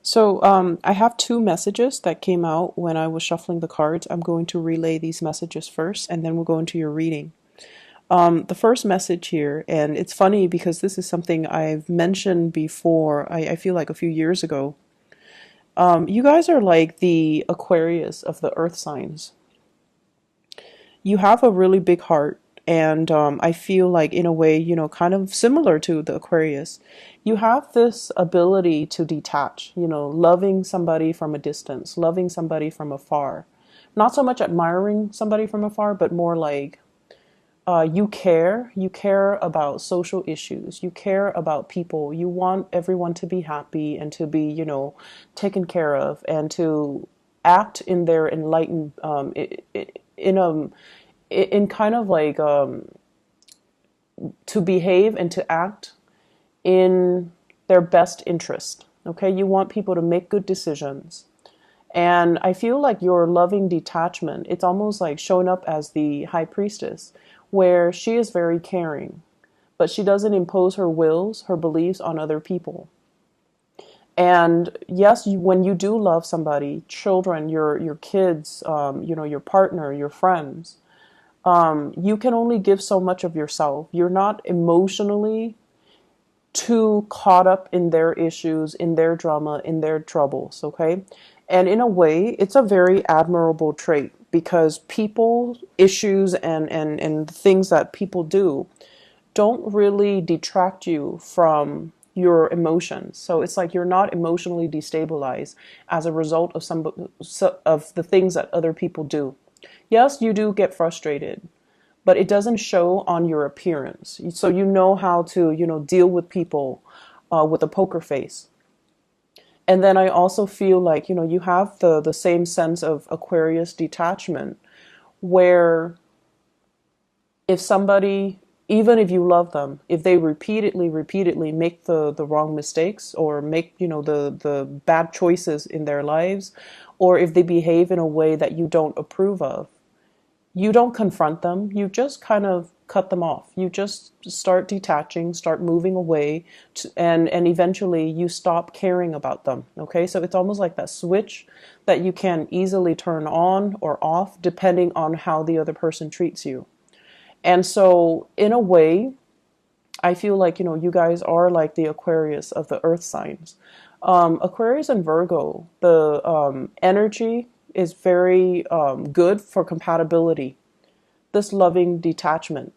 So I have two messages that came out when I was shuffling the cards. I'm going to relay these messages first, and then we'll go into your reading. The first message here, and it's funny because this is something I've mentioned before, I feel like a few years ago. You guys are like the Aquarius of the earth signs. You have a really big heart, and I feel like, in a way, kind of similar to the Aquarius. You have this ability to detach, loving somebody from a distance, loving somebody from afar. Not so much admiring somebody from afar, but more like you care about social issues, you care about people, you want everyone to be happy and to be, taken care of, and to act in their enlightened, in a, in kind of like, to behave and to act in their best interest. Okay, you want people to make good decisions. And I feel like your loving detachment, it's almost like showing up as the high priestess, where she is very caring, but she doesn't impose her wills, her beliefs on other people. And yes, when you do love somebody, children, your kids, your partner, your friends, you can only give so much of yourself. You're not emotionally too caught up in their issues, in their drama, in their troubles, okay? And in a way, it's a very admirable trait, because people, issues, and things that people do don't really detract you from your emotions. So it's like you're not emotionally destabilized as a result of of the things that other people do. Yes, you do get frustrated, but it doesn't show on your appearance. So you know how to, deal with people with a poker face. And then I also feel like, you have the same sense of Aquarius detachment, where if somebody, even if you love them, if they repeatedly make the wrong mistakes, or make, the bad choices in their lives, or if they behave in a way that you don't approve of, you don't confront them. You just kind of cut them off. You just start detaching, start moving away, and eventually you stop caring about them. Okay, so it's almost like that switch that you can easily turn on or off depending on how the other person treats you. And so, in a way, I feel like, you guys are like the Aquarius of the earth signs. Aquarius and Virgo, the energy is very good for compatibility, this loving detachment.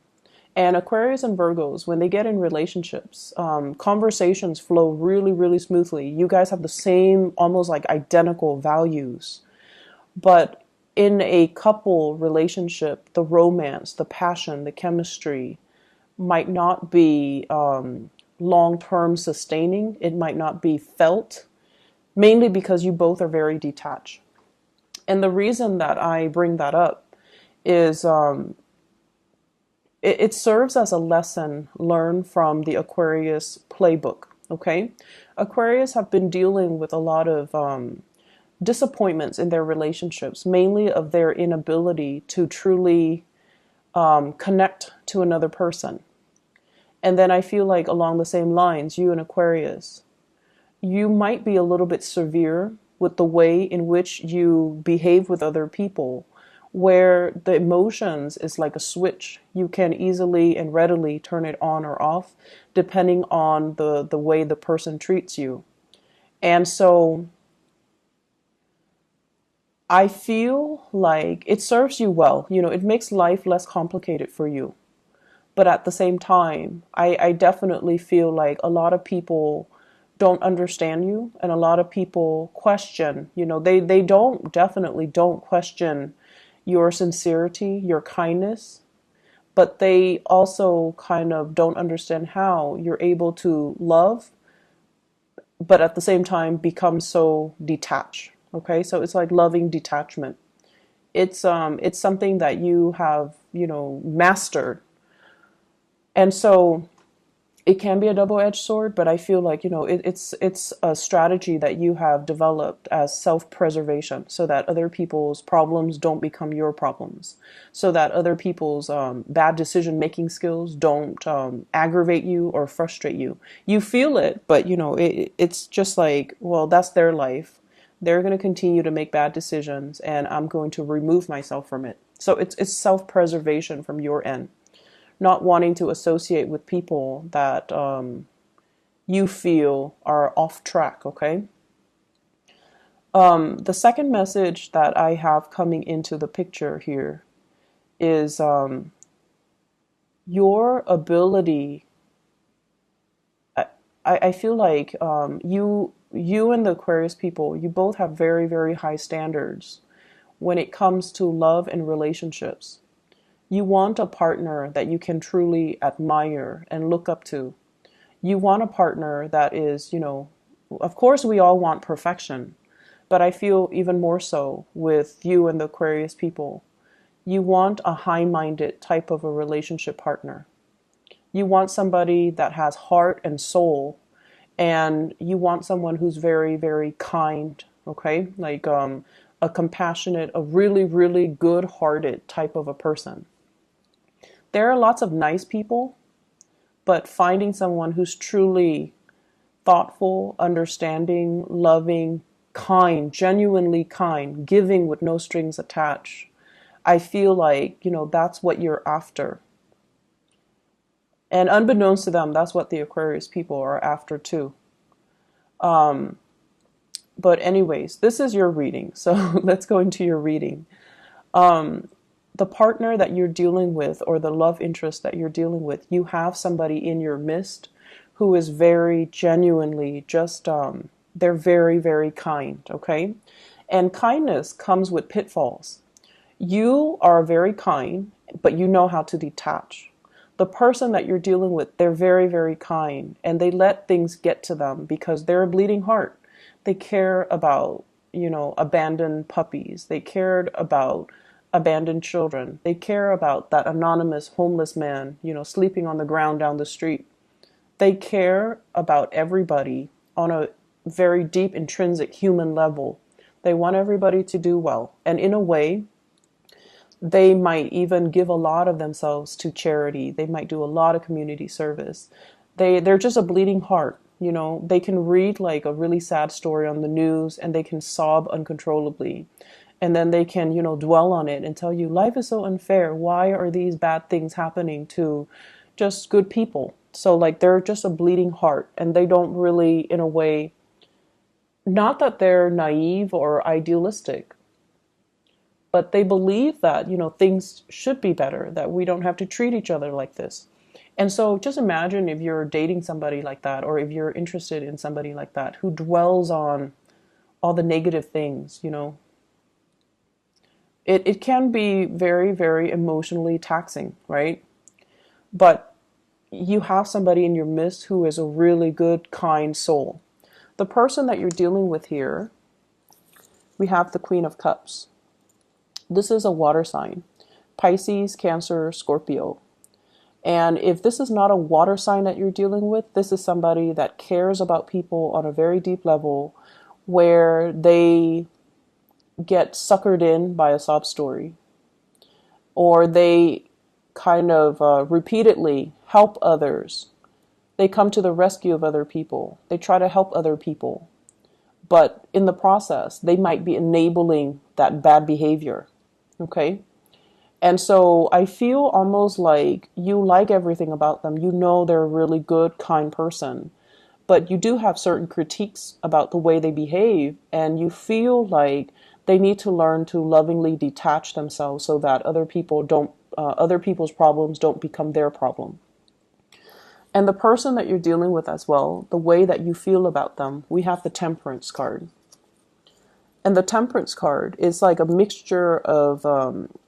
And Aquarius and Virgos, when they get in relationships, conversations flow really, really smoothly. You guys have the same, almost like identical values. But in a couple relationship, the romance, the passion, the chemistry might not be long-term sustaining. It might not be felt, mainly because you both are very detached. And the reason that I bring that up is it serves as a lesson learned from the Aquarius playbook. Okay, Aquarius have been dealing with a lot of disappointments in their relationships, mainly of their inability to truly connect to another person. And then I feel like, along the same lines, you and Aquarius, you might be a little bit severe with the way in which you behave with other people, where the emotions is like a switch. You can easily and readily turn it on or off depending on the way the person treats you. And so I feel like it serves you well. It makes life less complicated for you. But at the same time, I definitely feel like a lot of people don't understand you, and a lot of people question, they definitely don't question your sincerity, your kindness, but they also kind of don't understand how you're able to love, but at the same time become so detached. Okay, so it's like loving detachment. It's something that you have, mastered. And so it can be a double-edged sword, but I feel like, it's a strategy that you have developed as self-preservation so that other people's problems don't become your problems, so that other people's bad decision-making skills don't aggravate you or frustrate you. You feel it, but, it's just like, well, that's their life. They're going to continue to make bad decisions, and I'm going to remove myself from it. So it's self-preservation from your end, not wanting to associate with people that you feel are off track, okay? The second message that I have coming into the picture here is your ability. I feel like you and the Aquarius people, you both have very, very high standards when it comes to love and relationships. You want a partner that you can truly admire and look up to. You want a partner that is, of course we all want perfection, but I feel even more so with you and the Aquarius people. You want a high-minded type of a relationship partner. You want somebody that has heart and soul, and you want someone who's very, very kind, okay? Like a compassionate, a really, really good-hearted type of a person. There are lots of nice people, but finding someone who's truly thoughtful, understanding, loving, kind, genuinely kind, giving with no strings attached, I feel like, that's what you're after. And unbeknownst to them, that's what the Aquarius people are after too. But anyways, this is your reading. So let's go into your reading. The partner that you're dealing with, or the love interest that you're dealing with, you have somebody in your midst who is very genuinely just, they're very, very kind, okay? And kindness comes with pitfalls. You are very kind, but you know how to detach. The person that you're dealing with, they're very, very kind, and they let things get to them because they're a bleeding heart. They care about, abandoned puppies. They cared about abandoned children. They care about that anonymous homeless man, sleeping on the ground down the street. They care about everybody on a very deep, intrinsic human level. They want everybody to do well. And in a way, they might even give a lot of themselves to charity. They might do a lot of community service. They're just a bleeding heart. They can read like a really sad story on the news and they can sob uncontrollably. And then they can, dwell on it and tell you, life is so unfair. Why are these bad things happening to just good people? So like they're just a bleeding heart, and they don't really, in a way, not that they're naive or idealistic, but they believe that, things should be better, that we don't have to treat each other like this. And so just imagine if you're dating somebody like that, or if you're interested in somebody like that who dwells on all the negative things, It can be very, very emotionally taxing, right? But you have somebody in your midst who is a really good, kind soul. The person that you're dealing with here, we have the Queen of Cups. This is a water sign: Pisces, Cancer, Scorpio. And if this is not a water sign that you're dealing with, this is somebody that cares about people on a very deep level, where they get suckered in by a sob story, or they kind of repeatedly help others. They come to the rescue of other people. They try to help other people. But in the process, they might be enabling that bad behavior. Okay? And so I feel almost like you like everything about them. They're a really good, kind person. But you do have certain critiques about the way they behave. And you feel like they need to learn to lovingly detach themselves so that other people's problems don't become their problem. And the person that you're dealing with as well, the way that you feel about them, we have the Temperance card. And the Temperance card is like a mixture of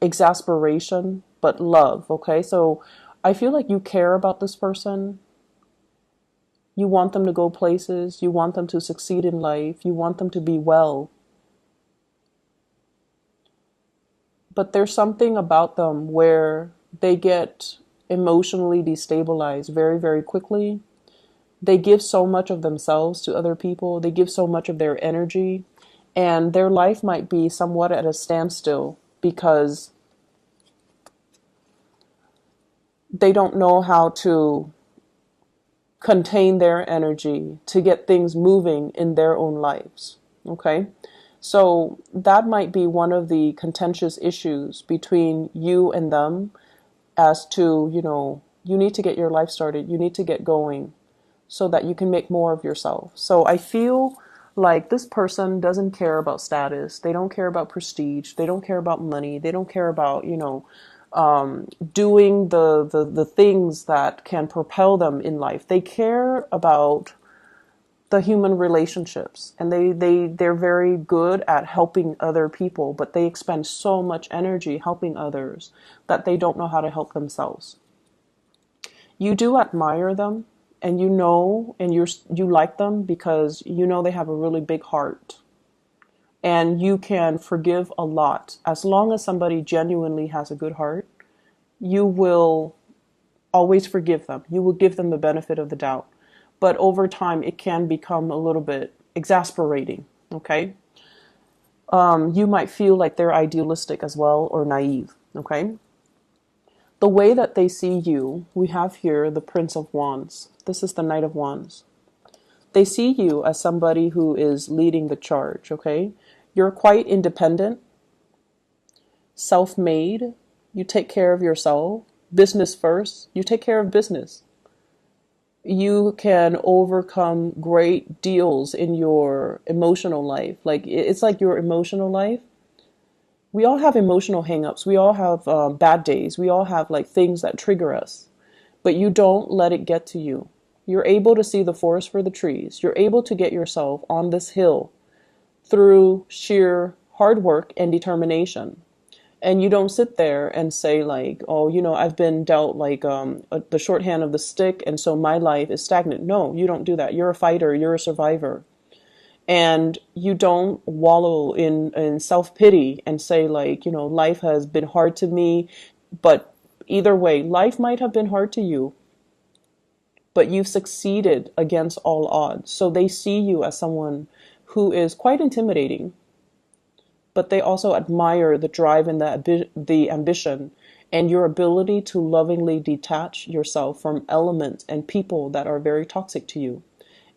exasperation, but love, okay? So I feel like you care about this person. You want them to go places. You want them to succeed in life. You want them to be well. But there's something about them where they get emotionally destabilized very, very quickly. They give so much of themselves to other people. They give so much of their energy, and their life might be somewhat at a standstill because they don't know how to contain their energy to get things moving in their own lives. Okay? So that might be one of the contentious issues between you and them as to, you need to get your life started. You need to get going so that you can make more of yourself. So I feel like this person doesn't care about status. They don't care about prestige. They don't care about money. They don't care about, doing the things that can propel them in life. They care about the human relationships, and they're very good at helping other people, but they expend so much energy helping others that they don't know how to help themselves. You do admire them, and you like them because they have a really big heart, and you can forgive a lot. As long as somebody genuinely has a good heart, you will always forgive them. You will give them the benefit of the doubt. But over time, it can become a little bit exasperating, okay? You might feel like they're idealistic as well, or naive, okay? The way that they see you, we have here the Prince of Wands. This is the Knight of Wands. They see you as somebody who is leading the charge, okay? You're quite independent, self-made. You take care of yourself. Business first. You take care of business. You can overcome great deals in your emotional life. Like, it's like your emotional life. We all have emotional hangups. We all have bad days. We all have like things that trigger us, but you don't let it get to you. You're able to see the forest for the trees. You're able to get yourself on this hill through sheer hard work and determination. And you don't sit there and say like, oh, I've been dealt like the shorthand of the stick, and so my life is stagnant. No, you don't do that. You're a fighter. You're a survivor. And you don't wallow in self-pity and say like, life has been hard to me. But either way, life might have been hard to you, but you've succeeded against all odds. So they see you as someone who is quite intimidating, but they also admire the drive and the ambition and your ability to lovingly detach yourself from elements and people that are very toxic to you.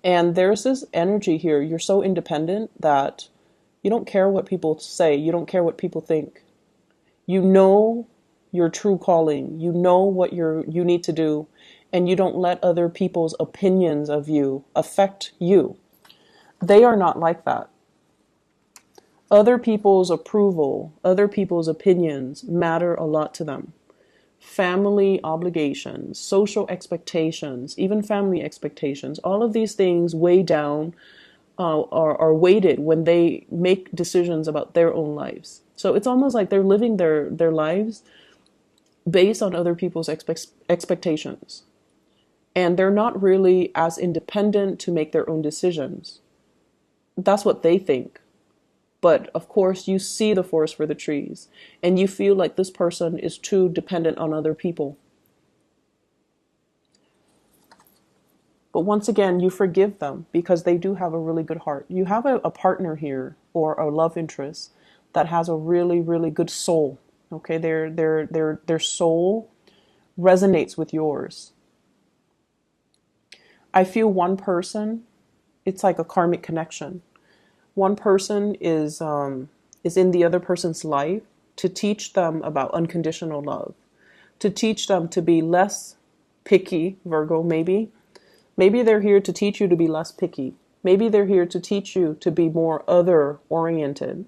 And there's this energy here. You're so independent that you don't care what people say. You don't care what people think. You know your true calling. You know what you need to do, and you don't let other people's opinions of you affect you. They are not like that. Other people's approval, other people's opinions matter a lot to them. Family obligations, social expectations, even family expectations, all of these things weigh down, are weighted when they make decisions about their own lives. So it's almost like they're living their lives based on other people's expectations. And they're not really as independent to make their own decisions. That's what they think. But of course, you see the forest for the trees, and you feel like this person is too dependent on other people. But once again, you forgive them because they do have a really good heart. You have a partner here, or a love interest, that has a really, really good soul. Okay, their soul resonates with yours. I feel one person, it's like a karmic connection. One person is in the other person's life to teach them about unconditional love, to teach them to be less picky, Virgo, maybe. Maybe they're here to teach you to be less picky. Maybe they're here to teach you to be more other-oriented.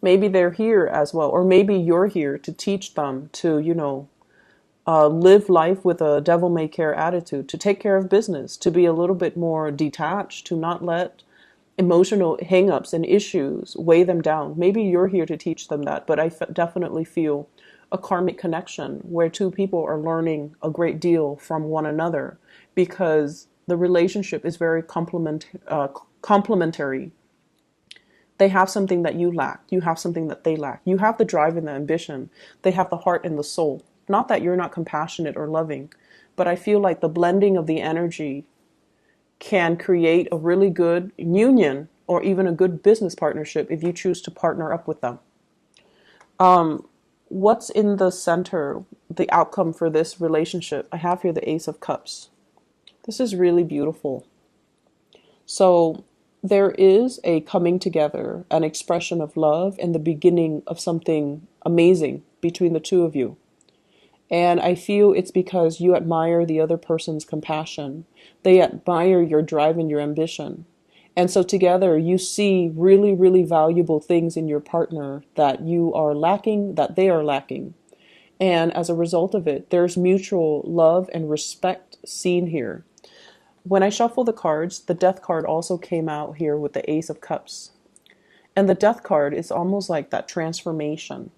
Maybe they're here as well, or maybe you're here to teach them to, live life with a devil may care attitude, to take care of business, to be a little bit more detached, to not let emotional hangups and issues weigh them down. Maybe you're here to teach them that, but I definitely feel a karmic connection where two people are learning a great deal from one another because the relationship is very complementary. They have something that you lack. You have something that they lack. You have the drive and the ambition. They have the heart and the soul. Not that you're not compassionate or loving, but I feel like the blending of the energy can create a really good union or even a good business partnership if you choose to partner up with them. What's in the center, the outcome for this relationship? I have here the Ace of Cups. This is really beautiful. So there is a coming together, an expression of love, and the beginning of something amazing between the two of you. And I feel it's because you admire the other person's compassion. They admire your drive and your ambition. And so together you see really, really valuable things in your partner that you are lacking, that they are lacking. And as a result of it, there's mutual love and respect seen here. When I shuffle the cards, the Death card also came out here with the Ace of Cups. And the Death card is almost like that transformation.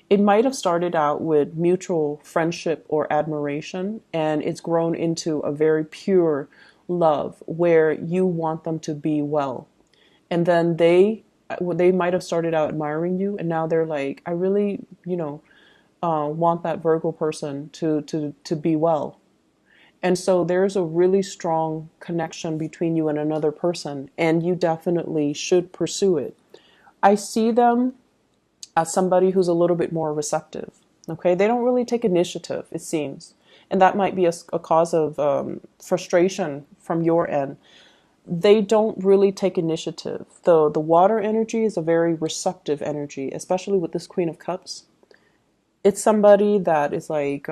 It might have started out with mutual friendship or admiration, and it's grown into a very pure love where you want them to be well. And then they might have started out admiring you, and now they're like, I really, want that Virgo person to be well. And so there's a really strong connection between you and another person, and you definitely should pursue it. I see them as somebody who's a little bit more receptive. Okay, they don't really take initiative, it seems. And that might be a cause of frustration from your end. They don't really take initiative. The water energy is a very receptive energy, especially with this Queen of Cups. It's somebody that is like,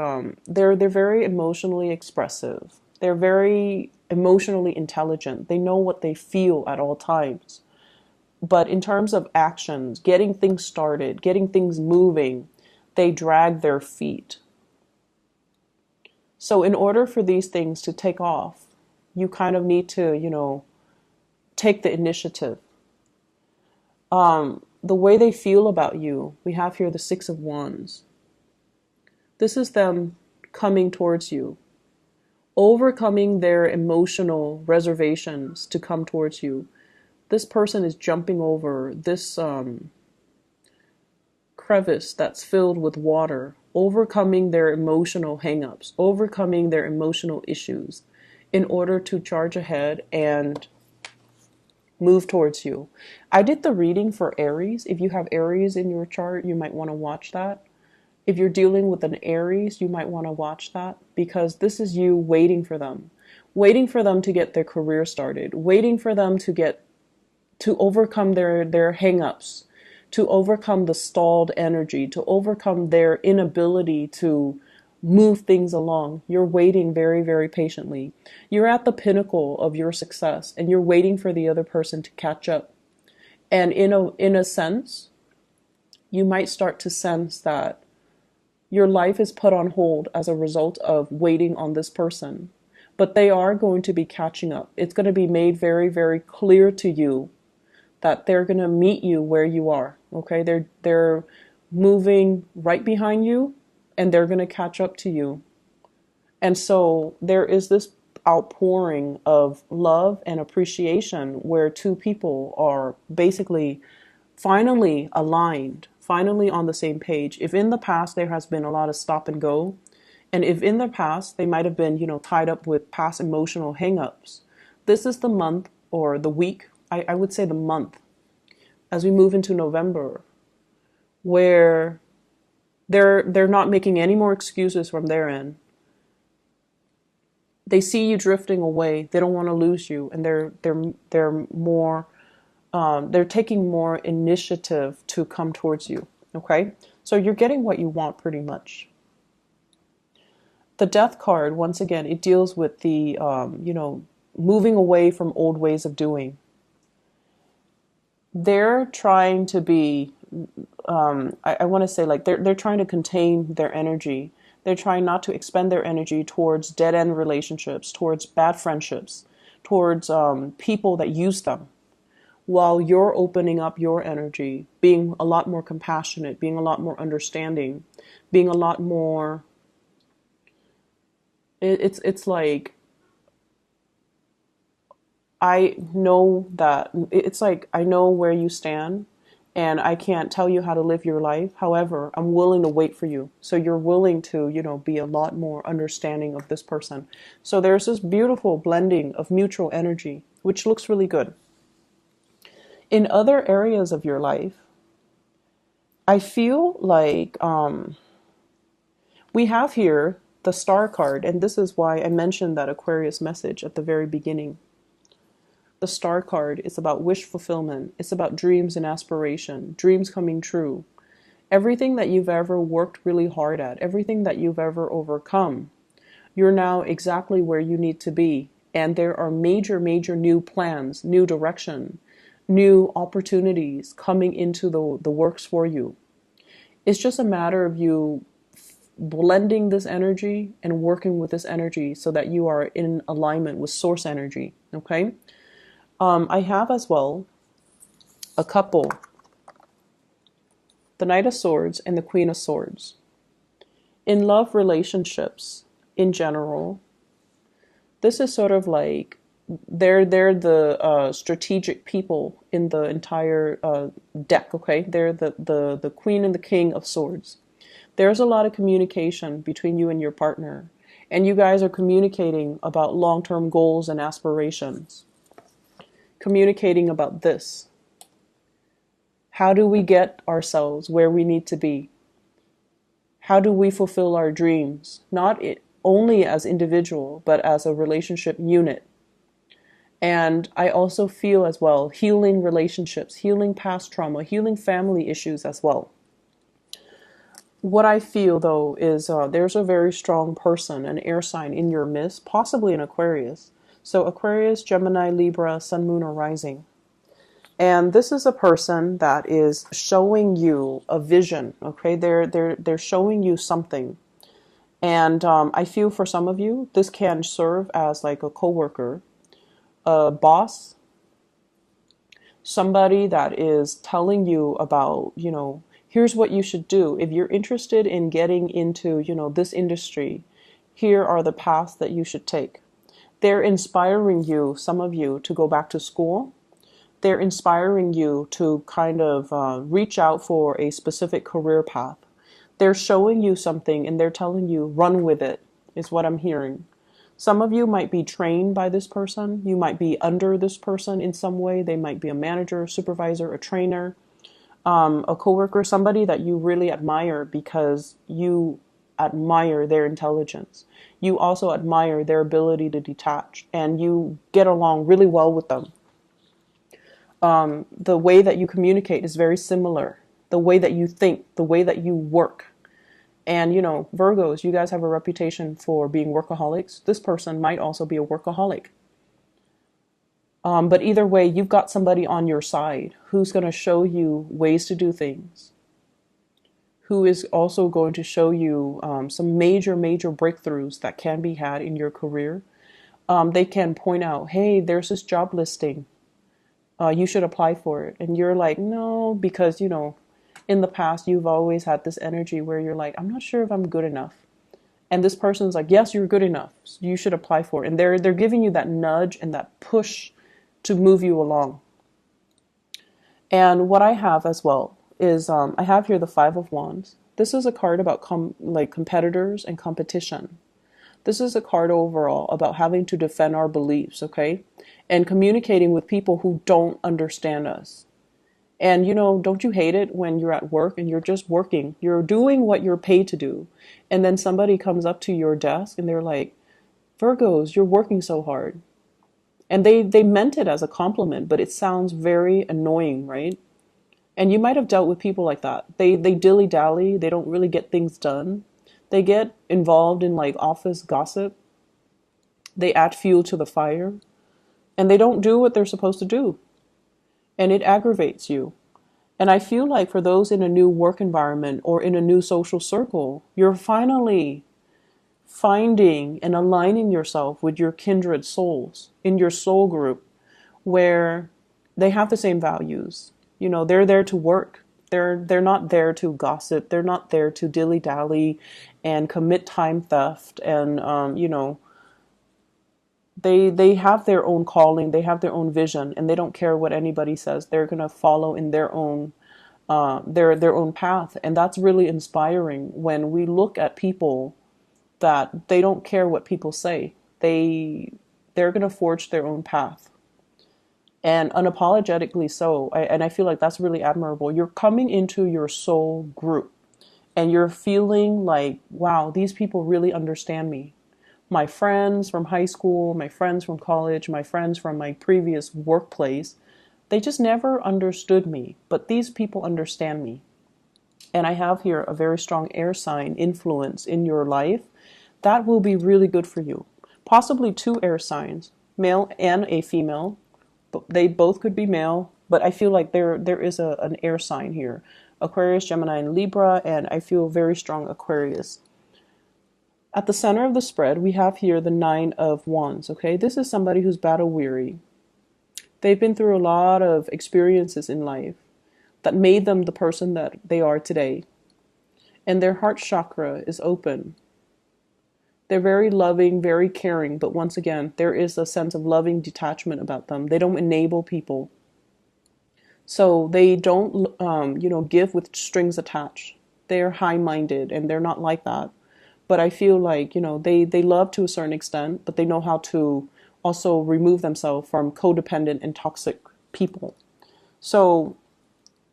they're very emotionally expressive. They're very emotionally intelligent. They know what they feel at all times. But in terms of actions, getting things started, getting things moving, they drag their feet. So in order for these things to take off, you kind of need to, take the initiative. The way they feel about you, we have here the Six of Wands. This is them coming towards you, overcoming their emotional reservations to come towards you. This person is jumping over this crevice that's filled with water, overcoming their emotional hangups, overcoming their emotional issues in order to charge ahead and move towards you. I did the reading for Aries. If you have Aries in your chart, you might want to watch that. If you're dealing with an Aries, you might want to watch that, because this is you waiting for them to get their career started, waiting for them to overcome their hang-ups, to overcome the stalled energy, to overcome their inability to move things along. You're waiting very, very patiently. You're at the pinnacle of your success, and you're waiting for the other person to catch up. And in a sense, you might start to sense that your life is put on hold as a result of waiting on this person. But they are going to be catching up. It's going to be made very, very clear to you that they're going to meet you where you are. Okay, they're moving right behind you, and they're going to catch up to you. And so there is this outpouring of love and appreciation where two people are basically finally aligned, finally on the same page. If in the past there has been a lot of stop and go, and if in the past they might have been, tied up with past emotional hangups, this is the month or the week, I would say the month, as we move into November, where they're not making any more excuses from their end. They see you drifting away. They don't want to lose you, and they're more they're taking more initiative to come towards you. Okay, so you're getting what you want pretty much. The Death card, once again, it deals with the moving away from old ways of doing. They're trying to be, I want to say, like, they're trying to contain their energy. They're trying not to expend their energy towards dead-end relationships, towards bad friendships, towards people that use them, while you're opening up your energy, being a lot more compassionate, being a lot more understanding, being a lot more, it's like, I know that, it's like, I know where you stand, and I can't tell you how to live your life. However, I'm willing to wait for you. So you're willing to, be a lot more understanding of this person. So there's this beautiful blending of mutual energy, which looks really good. In other areas of your life, I feel like we have here the star card, and this is why I mentioned that Aquarius message at the very beginning. The star card is about wish fulfillment. It's about dreams and aspiration, dreams coming true. Everything that you've ever worked really hard at, everything that you've ever overcome, you're now exactly where you need to be. And there are major, major new plans, new direction, new opportunities coming into the works for you. It's just a matter of you blending this energy and working with this energy so that you are in alignment with source energy. Okay. I have as well a couple, the Knight of Swords and the Queen of Swords. In love relationships in general, this is sort of like they're the strategic people in the entire deck. Okay, they're the Queen and the King of Swords. There's a lot of communication between you and your partner, and you guys are communicating about long-term goals and aspirations. Communicating about this. How do we get ourselves where we need to be? How do we fulfill our dreams? Not only as individual, but as a relationship unit. And I also feel as well healing relationships, healing past trauma, healing family issues as well. What I feel though is there's a very strong person, an air sign in your midst, possibly an Aquarius. So Aquarius, Gemini, Libra, Sun, Moon, or Rising. And this is a person that is showing you a vision. Okay, they're showing you something. And I feel for some of you, this can serve as like a coworker, a boss, somebody that is telling you about, here's what you should do. If you're interested in getting into, this industry, here are the paths that you should take. They're inspiring you, some of you, to go back to school. They're inspiring you to kind of reach out for a specific career path. They're showing you something and they're telling you, run with it, is what I'm hearing. Some of you might be trained by this person. You might be under this person in some way. They might be a manager, a supervisor, a trainer, a coworker, somebody that you really admire because you admire their intelligence. You also admire their ability to detach, and you get along really well with them. The way that you communicate is very similar. The way that you think, the way that you work. And, Virgos, you guys have a reputation for being workaholics. This person might also be a workaholic. But either way, you've got somebody on your side who's going to show you ways to do things, who is also going to show you some major, major breakthroughs that can be had in your career. They can point out, hey, there's this job listing. You should apply for it. And you're like, no, because, in the past, you've always had this energy where you're like, I'm not sure if I'm good enough. And this person's like, yes, you're good enough. You should apply for it. And they're giving you that nudge and that push to move you along. And what I have as well is I have here the Five of Wands. This is a card about competitors and competition. This is a card overall about having to defend our beliefs, okay? And communicating with people who don't understand us. And, don't you hate it when you're at work and you're just working? You're doing what you're paid to do. And then somebody comes up to your desk and they're like, Virgos, you're working so hard. And they meant it as a compliment, but it sounds very annoying, right? And you might have dealt with people like that. They dilly-dally. They don't really get things done. They get involved in office gossip. They add fuel to the fire. And they don't do what they're supposed to do. And it aggravates you. And I feel like for those in a new work environment or in a new social circle, you're finally finding and aligning yourself with your kindred souls in your soul group where they have the same values. They're there to work. They're not there to gossip. They're not there to dilly-dally and commit time theft. And, they have their own calling. They have their own vision, and they don't care what anybody says. They're going to follow in their own their own path. And that's really inspiring when we look at people that they don't care what people say. They're going to forge their own path, and unapologetically so. And I feel like that's really admirable. You're coming into your soul group and you're feeling like, wow, these people really understand me. My friends from high school, my friends from college, my friends from my previous workplace, they just never understood me, but these people understand me. And I have here a very strong air sign influence in your life. That will be really good for you. Possibly two air signs, male and a female. They both could be male, but I feel like there is an air sign here. Aquarius, Gemini, and Libra, and I feel very strong Aquarius. At the center of the spread, we have here the Nine of Wands, okay? This is somebody who's battle weary. They've been through a lot of experiences in life that made them the person that they are today. And their heart chakra is open. They're very loving, very caring, but once again, there is a sense of loving detachment about them. They don't enable people. So they don't, give with strings attached. They're high-minded, and they're not like that. But I feel like, they love to a certain extent, but they know how to also remove themselves from codependent and toxic people. So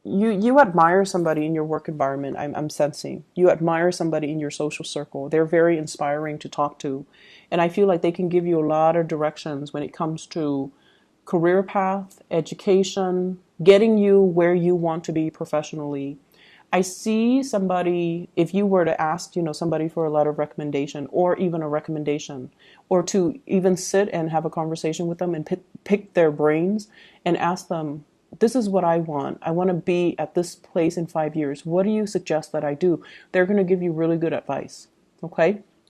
you admire somebody in your work environment. I'm sensing you admire somebody in your social circle. They're very inspiring to talk to, and I feel like they can give you a lot of directions when it comes to career path, education, getting you where you want to be professionally. I see somebody, if you were to ask, somebody for a letter of recommendation or even a recommendation, or to even sit and have a conversation with them and pick their brains and ask them, this is what I want. I want to be at this place in 5 years. What do you suggest that I do? They're going to give you really good advice. Okay?